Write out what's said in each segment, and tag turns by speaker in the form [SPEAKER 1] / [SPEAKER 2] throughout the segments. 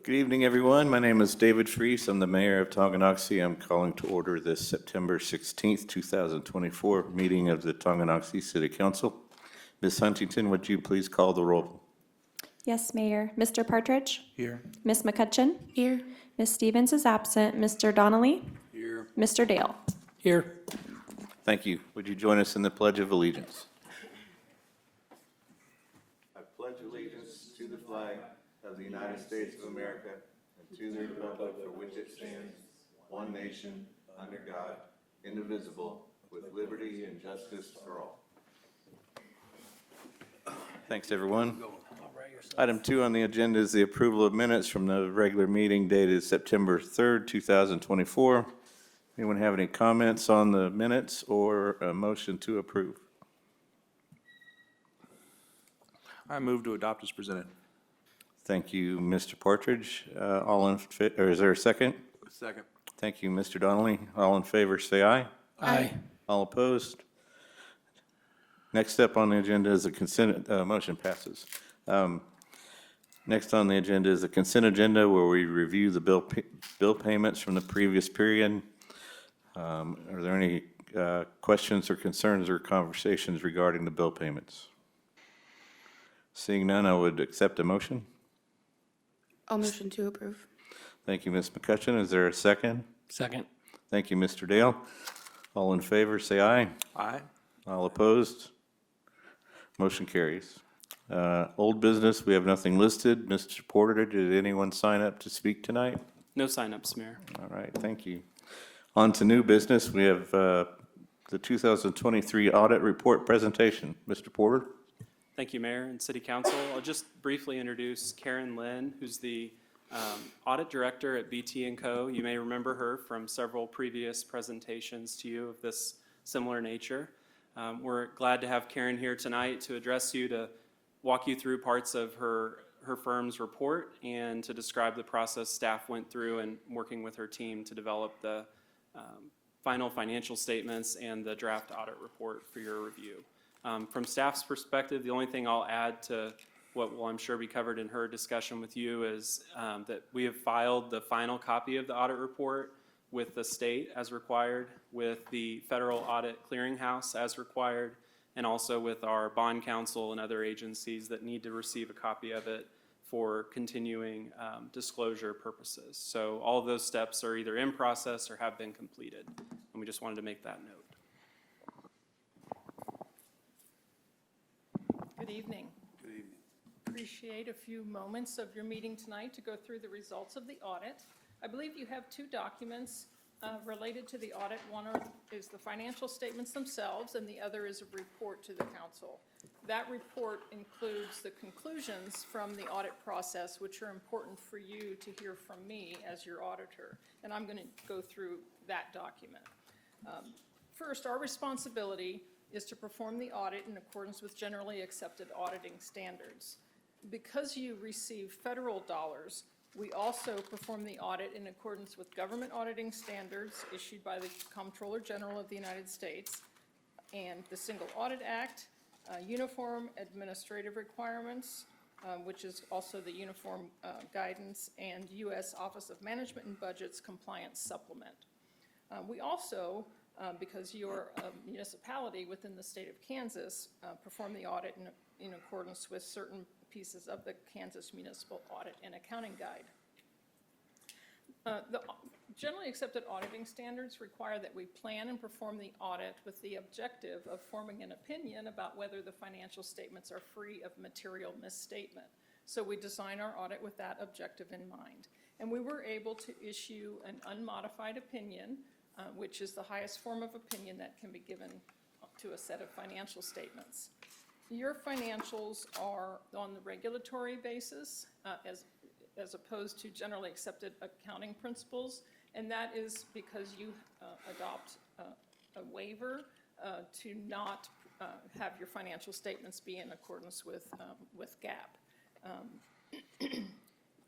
[SPEAKER 1] Good evening, everyone. My name is David Freese. I'm the mayor of Tonganoxie. I'm calling to order this September 16th, 2024 meeting of the Tonganoxie City Council. Ms. Huntington, would you please call the roll?
[SPEAKER 2] Yes, Mayor. Mr. Partridge?
[SPEAKER 3] Here.
[SPEAKER 2] Ms. McCutcheon? Here. Ms. Stevens is absent. Mr. Donnelly?
[SPEAKER 3] Here.
[SPEAKER 2] Mr. Dale?
[SPEAKER 3] Here.
[SPEAKER 1] Thank you. Would you join us in the Pledge of Allegiance? I pledge allegiance to the flag of the United States of America and to the republic for which it stands, one nation, under God, indivisible, with liberty and justice for all. Thanks, everyone. Item 2 on the agenda is the approval of minutes from the regular meeting dated September 3rd, 2024. Anyone have any comments on the minutes or a motion to approve?
[SPEAKER 3] I move to adopt as presented.
[SPEAKER 1] Thank you, Mr. Partridge. All in or is there a second?
[SPEAKER 3] Second.
[SPEAKER 1] Thank you, Mr. Donnelly. All in favor, say aye.
[SPEAKER 3] Aye.
[SPEAKER 1] All opposed? Next up on the agenda is a consent, motion passes. Next on the agenda is the consent agenda where we review the bill payments from the previous period. Are there any questions or concerns or conversations regarding the bill payments? Seeing none, I would accept a motion.
[SPEAKER 4] I'll motion to approve.
[SPEAKER 1] Thank you, Ms. McCutcheon. Is there a second?
[SPEAKER 3] Second.
[SPEAKER 1] Thank you, Mr. Dale. All in favor, say aye.
[SPEAKER 3] Aye.
[SPEAKER 1] All opposed? Motion carries. Old business, we have nothing listed. Mr. Porter, did anyone sign up to speak tonight?
[SPEAKER 5] No signups, Mayor.
[SPEAKER 1] All right, thank you. On to new business, we have the 2023 audit report presentation. Mr. Porter?
[SPEAKER 5] Thank you, Mayor and City Council. I'll just briefly introduce Karen Lynn, who's the Audit Director at BT & Co. You may remember her from several previous presentations to you of this similar nature. We're glad to have Karen here tonight to address you, to walk you through parts of her firm's report and to describe the process staff went through in working with her team to develop the final financial statements and the draft audit report for your review. From staff's perspective, the only thing I'll add to what will I'm sure be covered in her discussion with you is that we have filed the final copy of the audit report with the state as required, with the Federal Audit Clearinghouse as required, and also with our bond counsel and other agencies that need to receive a copy of it for continuing disclosure purposes. So all of those steps are either in process or have been completed, and we just wanted to make that note.
[SPEAKER 6] Good evening.
[SPEAKER 3] Good evening.
[SPEAKER 6] Appreciate a few moments of your meeting tonight to go through the results of the audit. I believe you have two documents related to the audit. One is the financial statements themselves, and the other is a report to the council. That report includes the conclusions from the audit process, which are important for you to hear from me as your auditor, and I'm going to go through that document. First, our responsibility is to perform the audit in accordance with generally accepted auditing standards. Because you receive federal dollars, we also perform the audit in accordance with government auditing standards issued by the Comptroller General of the United States and the Single Audit Act, Uniform Administrative Requirements, which is also the Uniform Guidance, and U.S. Office of Management and Budget's Compliance Supplement. We also, because you're a municipality within the state of Kansas, perform the audit in accordance with certain pieces of the Kansas Municipal Audit and Accounting Guide. The generally accepted auditing standards require that we plan and perform the audit with the objective of forming an opinion about whether the financial statements are free of material misstatement. So we design our audit with that objective in mind. And we were able to issue an unmodified opinion, which is the highest form of opinion that can be given to a set of financial statements. Your financials are on the regulatory basis as opposed to generally accepted accounting principles, and that is because you adopt a waiver to not have your financial statements be in accordance with GAAP.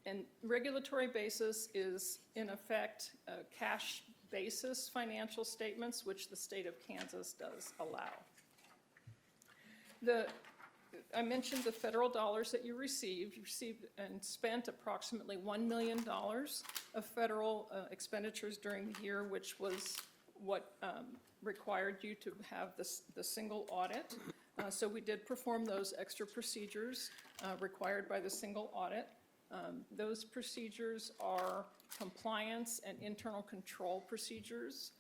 [SPEAKER 6] And regulatory basis is, in effect, cash basis financial statements, which the state of Kansas does allow. I mentioned the federal dollars that you received. You received and spent approximately $1 million of federal expenditures during the year, which was what required you to have the single audit. So we did perform those extra procedures required by the single audit. Those procedures are compliance and internal control procedures.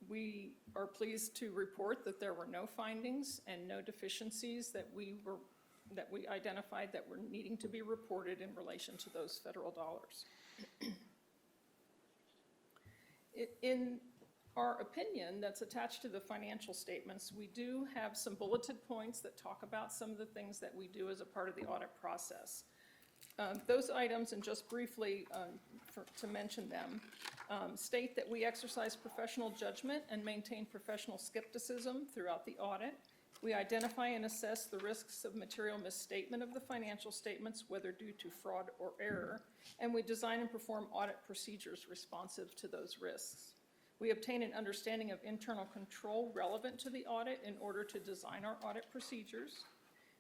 [SPEAKER 6] We are pleased to report that there were no findings and no deficiencies that we identified that were needing to be reported in relation to those federal dollars. In our opinion that's attached to the financial statements, we do have some bulleted points that talk about some of the things that we do as a part of the audit process. Those items, and just briefly to mention them, state that we exercise professional judgment and maintain professional skepticism throughout the audit. We identify and assess the risks of material misstatement of the financial statements, whether due to fraud or error, and we design and perform audit procedures responsive to those risks. We obtain an understanding of internal control relevant to the audit in order to design our audit procedures.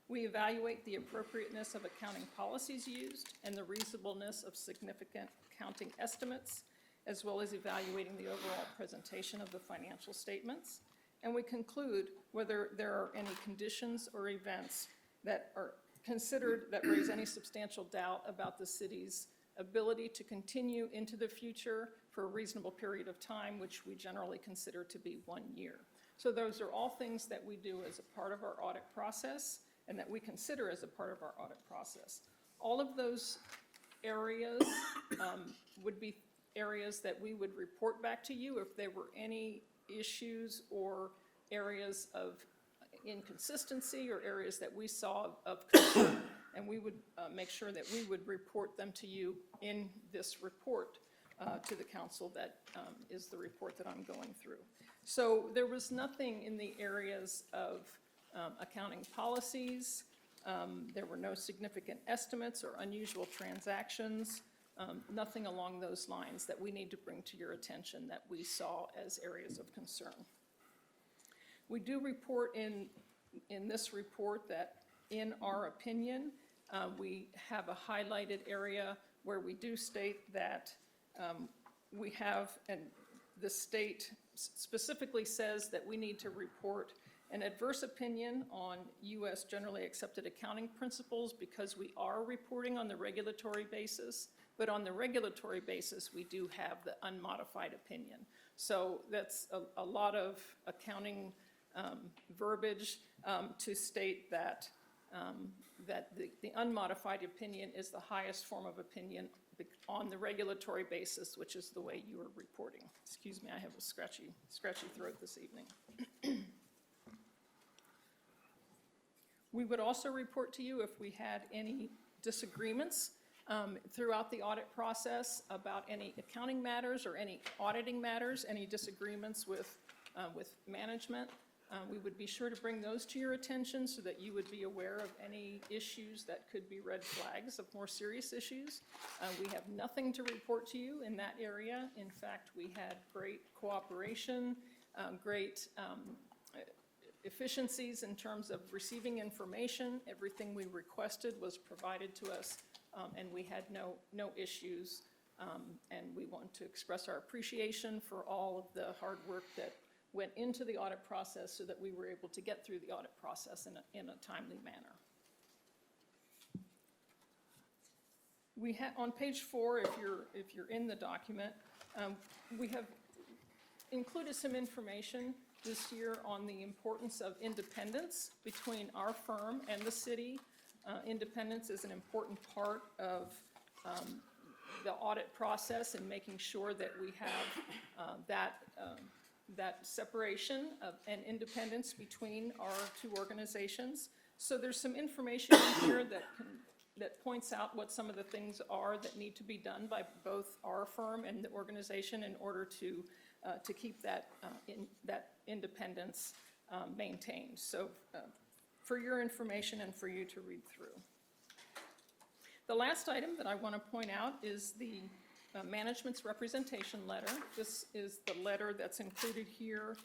[SPEAKER 6] We evaluate the appropriateness of accounting policies used and the reasonableness of significant accounting estimates, as well as evaluating the overall presentation of the financial statements. And we conclude whether there are any conditions or events that are considered that raise any substantial doubt about the city's ability to continue into the future for a reasonable period of time, which we generally consider to be 1 year. So those are all things that we do as a part of our audit process and that we consider as a part of our audit process. All of those areas would be areas that we would report back to you if there were any issues or areas of inconsistency or areas that we saw of concern, and we would make sure that we would report them to you in this report to the council that is the report that I'm going through. So there was nothing in the areas of accounting policies. There were no significant estimates or unusual transactions, nothing along those lines that we need to bring to your attention that we saw as areas of concern. We do report in this report that, in our opinion, we have a highlighted area where we do state that we have, and the state specifically says that we need to report an adverse opinion on U.S. generally accepted accounting principles because we are reporting on the regulatory basis, but on the regulatory basis, we do have the unmodified opinion. So that's a lot of accounting verbiage to state that, that the unmodified opinion is the highest form of opinion on the regulatory basis, which is the way you are reporting. Excuse me, I have a scratchy throat this evening. We would also report to you if we had any disagreements throughout the audit process about any accounting matters or any auditing matters, any disagreements with management. We would be sure to bring those to your attention so that you would be aware of any issues that could be red flags of more serious issues. We have nothing to report to you in that area. In fact, we had great cooperation, great efficiencies in terms of receiving information. Everything we requested was provided to us, and we had no issues. And we want to express our appreciation for all of the hard work that went into the audit process so that we were able to get through the audit process in a timely manner. We have on page 4, if you're in the document, we have included some information this year on the importance of independence between our firm and the city. Independence is an important part of the audit process and making sure that we have that separation and independence between our two organizations. So there's some information in here that points out what some of the things are that need to be done by both our firm and the organization in order to keep that independence maintained. So for your information and for you to read through. The last item that I want to point out is the management's representation letter. This is the letter that's included here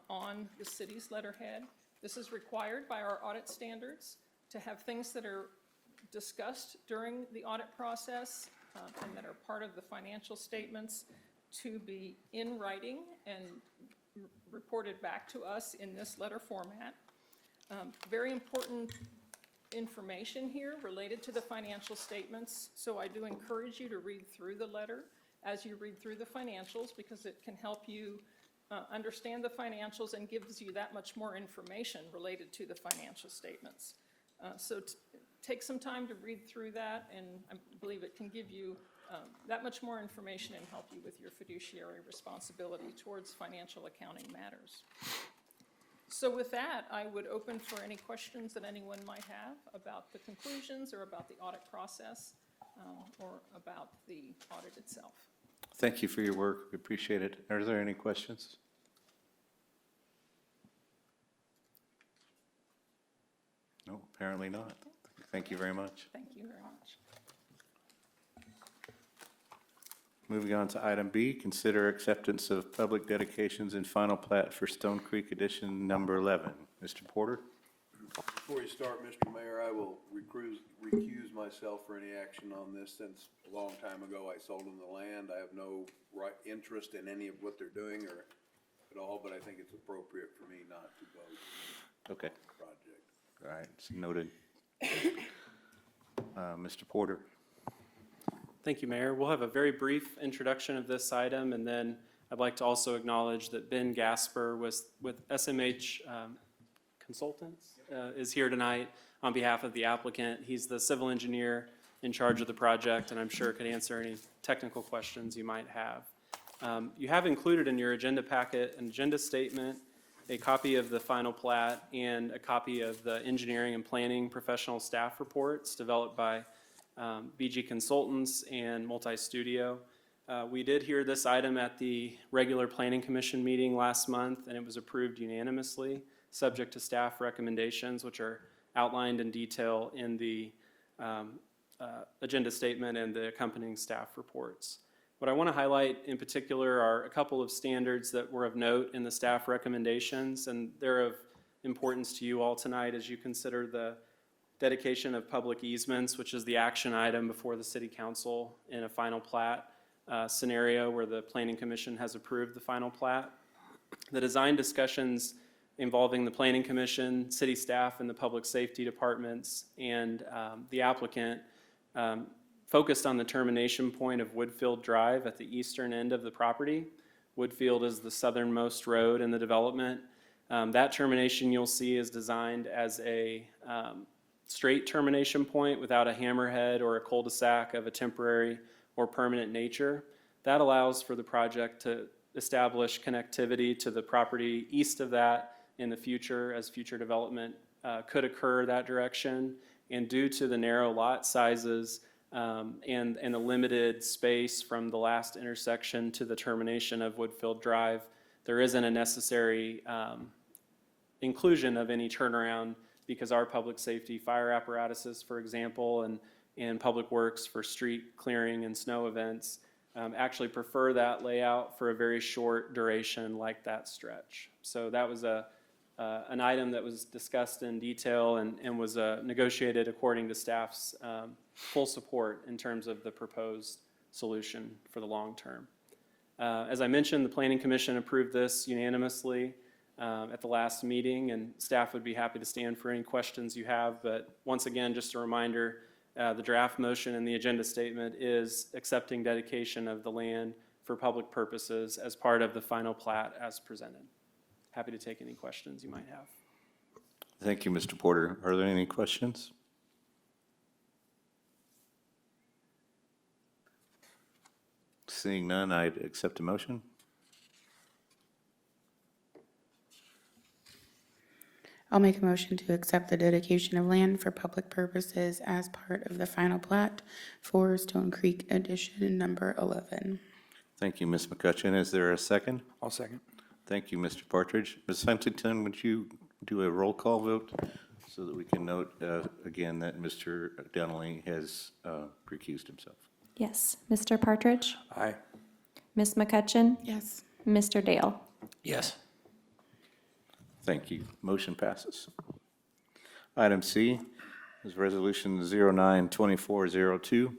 [SPEAKER 6] on the city's letterhead. This is required by our audit standards. to have things that are discussed during the audit process and that are part of the financial statements to be in writing and reported back to us in this letter format. Very important information here related to the financial statements, so I do encourage you to read through the letter as you read through the financials, because it can help you understand the financials and gives you that much more information related to the financial statements. So take some time to read through that, and I believe it can give you that much more information and help you with your fiduciary responsibility towards financial accounting matters. So with that, I would open for any questions that anyone might have about the conclusions or about the audit process or about the audit itself.
[SPEAKER 1] Thank you for your work. We appreciate it. Are there any questions? No, apparently not. Thank you very much.
[SPEAKER 6] Thank you very much.
[SPEAKER 1] Moving on to item B, consider acceptance of public dedications and final plat for Stone Creek Edition number 11. Mr. Porter?
[SPEAKER 7] Before you start, Mr. Mayor, I will recuse myself for any action on this, since a long time ago I sold them the land. I have no interest in any of what they're doing or at all, but I think it's appropriate for me not to vote
[SPEAKER 1] Okay.
[SPEAKER 7] on the project.
[SPEAKER 1] All right, it's noted. Mr. Porter?
[SPEAKER 5] Thank you, Mayor. We'll have a very brief introduction of this item, and then I'd like to also acknowledge that Ben Gasper with SMH Consultants is here tonight on behalf of the applicant. He's the civil engineer in charge of the project, and I'm sure could answer any technical questions you might have. You have included in your agenda packet an agenda statement, a copy of the final plat, and a copy of the engineering and planning professional staff reports developed by BG Consultants and Multi-Studio. We did hear this item at the regular Planning Commission meeting last month, and it was approved unanimously, subject to staff recommendations, which are outlined in detail in the agenda statement and the accompanying staff reports. What I want to highlight in particular are a couple of standards that were of note in the staff recommendations, and they're of importance to you all tonight as you consider the dedication of public easements, which is the action item before the City Council in a final plat scenario where the Planning Commission has approved the final plat. The design discussions involving the Planning Commission, city staff, and the public safety departments and the applicant focused on the termination point of Woodfield Drive at the eastern end of the property. Woodfield is the southernmost road in the development. That termination you'll see is designed as a straight termination point without a hammerhead or a cul-de-sac of a temporary or permanent nature. That allows for the project to establish connectivity to the property east of that in the future as future development could occur that direction. And due to the narrow lot sizes and the limited space from the last intersection to the termination of Woodfield Drive, there isn't a necessary inclusion of any turnaround because our public safety fire apparatuses, for example, and public works for street clearing and snow events actually prefer that layout for a very short duration like that stretch. So that was an item that was discussed in detail and was negotiated according to staff's full support in terms of the proposed solution for the long term. As I mentioned, the Planning Commission approved this unanimously at the last meeting, and staff would be happy to stand for any questions you have. But once again, just a reminder, the draft motion and the agenda statement is accepting dedication of the land for public purposes as part of the final plat as presented. Happy to take any questions you might have.
[SPEAKER 1] Thank you, Mr. Porter. Are there any questions? Seeing none, I'd accept a motion.
[SPEAKER 4] I'll make a motion to accept the dedication of land for public purposes as part of the final plat for Stone Creek Edition number 11.
[SPEAKER 1] Thank you, Ms. McCutcheon. Is there a second?
[SPEAKER 3] I'll second.
[SPEAKER 1] Thank you, Mr. Partridge. Ms. Huntington, would you do a roll call vote so that we can note again that Mr. Donnelly has recused himself?
[SPEAKER 2] Yes. Mr. Partridge?
[SPEAKER 3] Aye.
[SPEAKER 2] Ms. McCutcheon?
[SPEAKER 4] Yes.
[SPEAKER 2] Mr. Dale?
[SPEAKER 3] Yes.
[SPEAKER 1] Thank you. Motion passes. Item C, is Resolution 092402.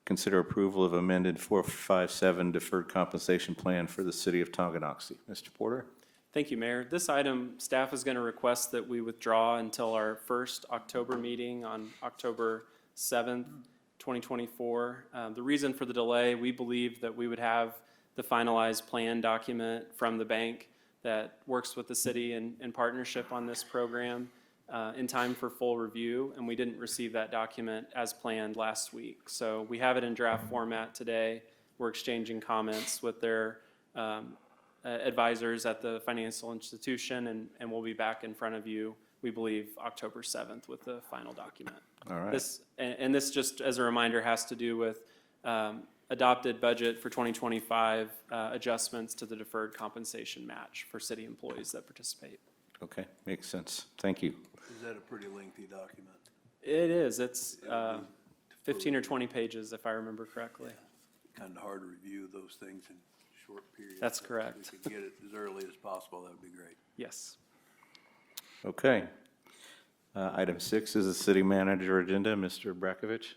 [SPEAKER 1] Consider approval of amended 457 deferred compensation plan for the city of Tonganoxie. Mr. Porter?
[SPEAKER 5] Thank you, Mayor. This item, staff is going to request that we withdraw until our first October meeting on October 7th, 2024. The reason for the delay, we believe that we would have the finalized plan document from the bank that works with the city in partnership on this program in time for full review, and we didn't receive that document as planned last week. So we have it in draft format today. We're exchanging comments with their advisors at the financial institution, and we'll be back in front of you, we believe, October 7th with the final document.
[SPEAKER 1] All right.
[SPEAKER 5] This just as a reminder has to do with adopted budget for 2025 adjustments to the deferred compensation match for city employees that participate.
[SPEAKER 1] Okay, makes sense. Thank you.
[SPEAKER 7] Is that a pretty lengthy document?
[SPEAKER 5] It is. It's 15 or 20 pages, if I remember correctly.
[SPEAKER 7] Kind of hard to review those things in short periods.
[SPEAKER 5] That's
[SPEAKER 7] So
[SPEAKER 5] correct.
[SPEAKER 7] If we could get it as early as possible, that would be great.
[SPEAKER 5] Yes.
[SPEAKER 1] Okay. Item 6 is the city manager agenda. Mr. Brakovich?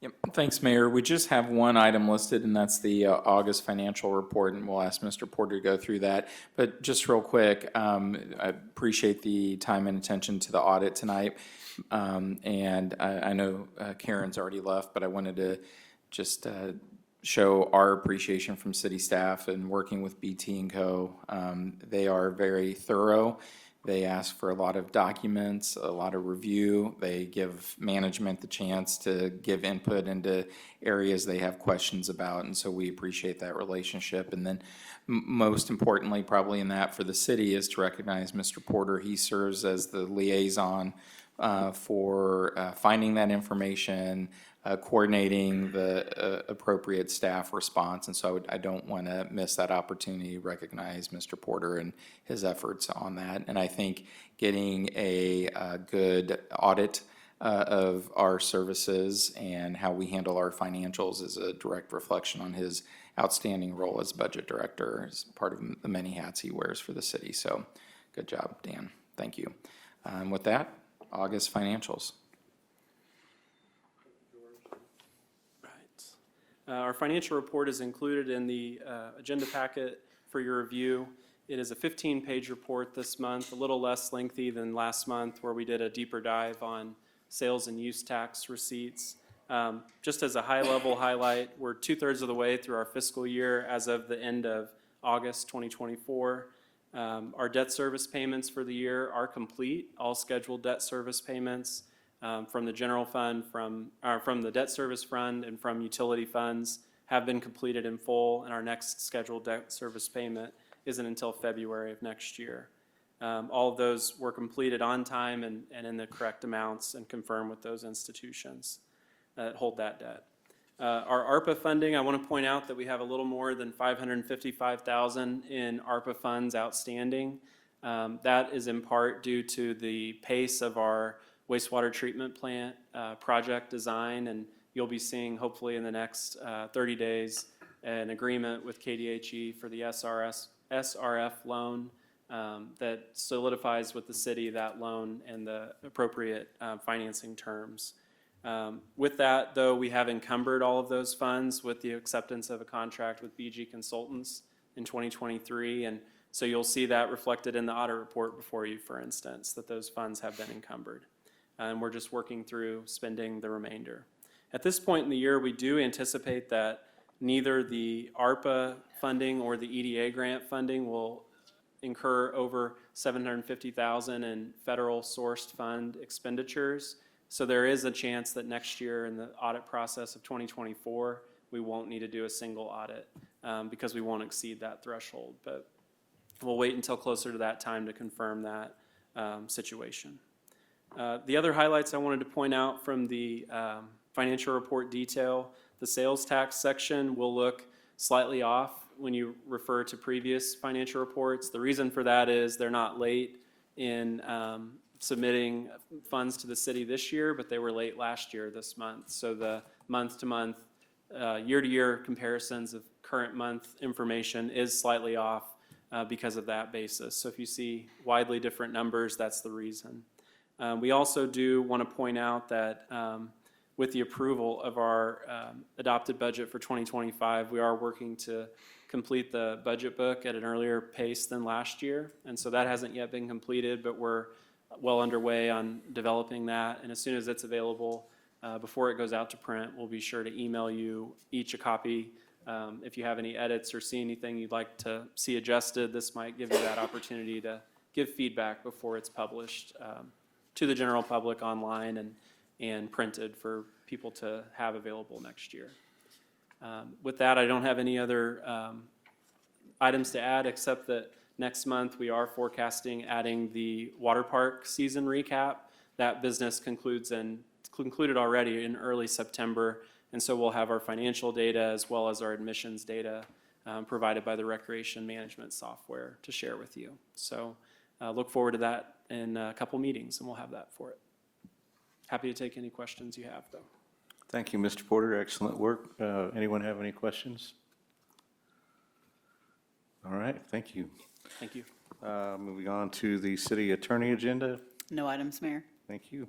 [SPEAKER 8] Yep, thanks, Mayor. We just have one item listed, and that's the August financial report, and we'll ask Mr. Porter to go through that. But just real quick, I appreciate the time and attention to the audit tonight. And I know Karen's already left, but I wanted to just show our appreciation from city staff and working with BT and Co. They are very thorough. They ask for a lot of documents, a lot of review. They give management the chance to give input into areas they have questions about, and so we appreciate that relationship. And then most importantly, probably in that for the city, is to recognize Mr. Porter. He serves as the liaison for finding that information, coordinating the appropriate staff response. And so I don't want to miss that opportunity to recognize Mr. Porter and his efforts on that. And I think getting a good audit of our services and how we handle our financials is a direct reflection on his outstanding role as budget director, as part of the many hats he wears for the city. So good job, Dan. Thank you. With that, August financials.
[SPEAKER 5] Our financial report is included in the agenda packet for your review. It is a 15-page report this month, a little less lengthy than last month where we did a deeper dive on sales and use tax receipts. Just as a high-level highlight, we're 2/3 of the way through our fiscal year as of the end of August 2024. Our debt service payments for the year are complete, all scheduled debt service payments. From the general fund, from the debt service fund, and from utility funds have been completed in full, and our next scheduled debt service payment isn't until February of next year. All of those were completed on time and in the correct amounts and confirmed with those institutions that hold that debt. Our ARPA funding, I want to point out that we have a little more than $555,000 in ARPA funds outstanding. That is in part due to the pace of our wastewater treatment plant project design, and you'll be seeing hopefully in the next 30 days an agreement with KDHE for the SRF loan that solidifies with the city that loan and the appropriate financing terms. With that, though, we have encumbered all of those funds with the acceptance of a contract with BG Consultants in 2023, and so you'll see that reflected in the audit report before you, for instance, that those funds have been encumbered. And we're just working through spending the remainder. At this point in the year, we do anticipate that neither the ARPA funding or the EDA grant funding will incur over $750,000 in federal sourced fund expenditures. So there is a chance that next year in the audit process of 2024, we won't need to do a single audit because we won't exceed that threshold. But we'll wait until closer to that time to confirm that situation. The other highlights I wanted to point out from the financial report detail, the sales tax section will look slightly off when you refer to previous financial reports. The reason for that is they're not late in submitting funds to the city this year, but they were late last year this month. So the month-to-month, year-to-year comparisons of current month information is slightly off because of that basis. So if you see widely different numbers, that's the reason. We also do want to point out that with the approval of our adopted budget for 2025, we are working to complete the budget book at an earlier pace than last year. And so that hasn't yet been completed, but we're well underway on developing that. And as soon as it's available, before it goes out to print, we'll be sure to email you each a copy. If you have any edits or see anything you'd like to see adjusted, this might give you that opportunity to give feedback before it's published to the general public online and printed for people to have available next year. With that, I don't have any other items to add, except that next month we are forecasting adding the water park season recap. That business concluded already in early September, and so we'll have our financial data as well as our admissions data provided by the recreation management software to share with you. So look forward to that in a couple meetings, and we'll have that for it. Happy to take any questions you have, though.
[SPEAKER 1] Thank you, Mr. Porter. Excellent work. Anyone have any questions? All right, thank you.
[SPEAKER 5] Thank you.
[SPEAKER 1] Moving on to the city attorney agenda.
[SPEAKER 9] No items, Mayor.
[SPEAKER 1] Thank you.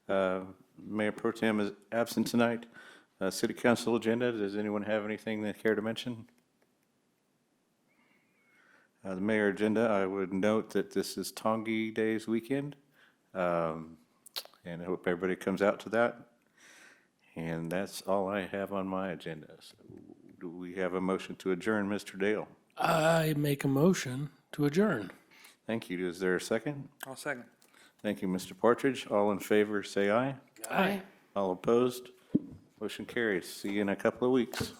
[SPEAKER 1] Mayor Pro Tem is absent tonight. City council agenda, does anyone have anything they care to mention? The mayor agenda, I would note that this is Tongi Days weekend, and I hope everybody comes out to that. And that's all I have on my agenda. So do we have a motion to adjourn, Mr. Dale?
[SPEAKER 10] I make a motion to adjourn.
[SPEAKER 1] Thank you. Is there a second?
[SPEAKER 3] I'll second.
[SPEAKER 1] Thank you, Mr. Partridge. All in favor, say aye.
[SPEAKER 10] Aye.
[SPEAKER 1] All opposed? Motion carries. See you in a couple of weeks.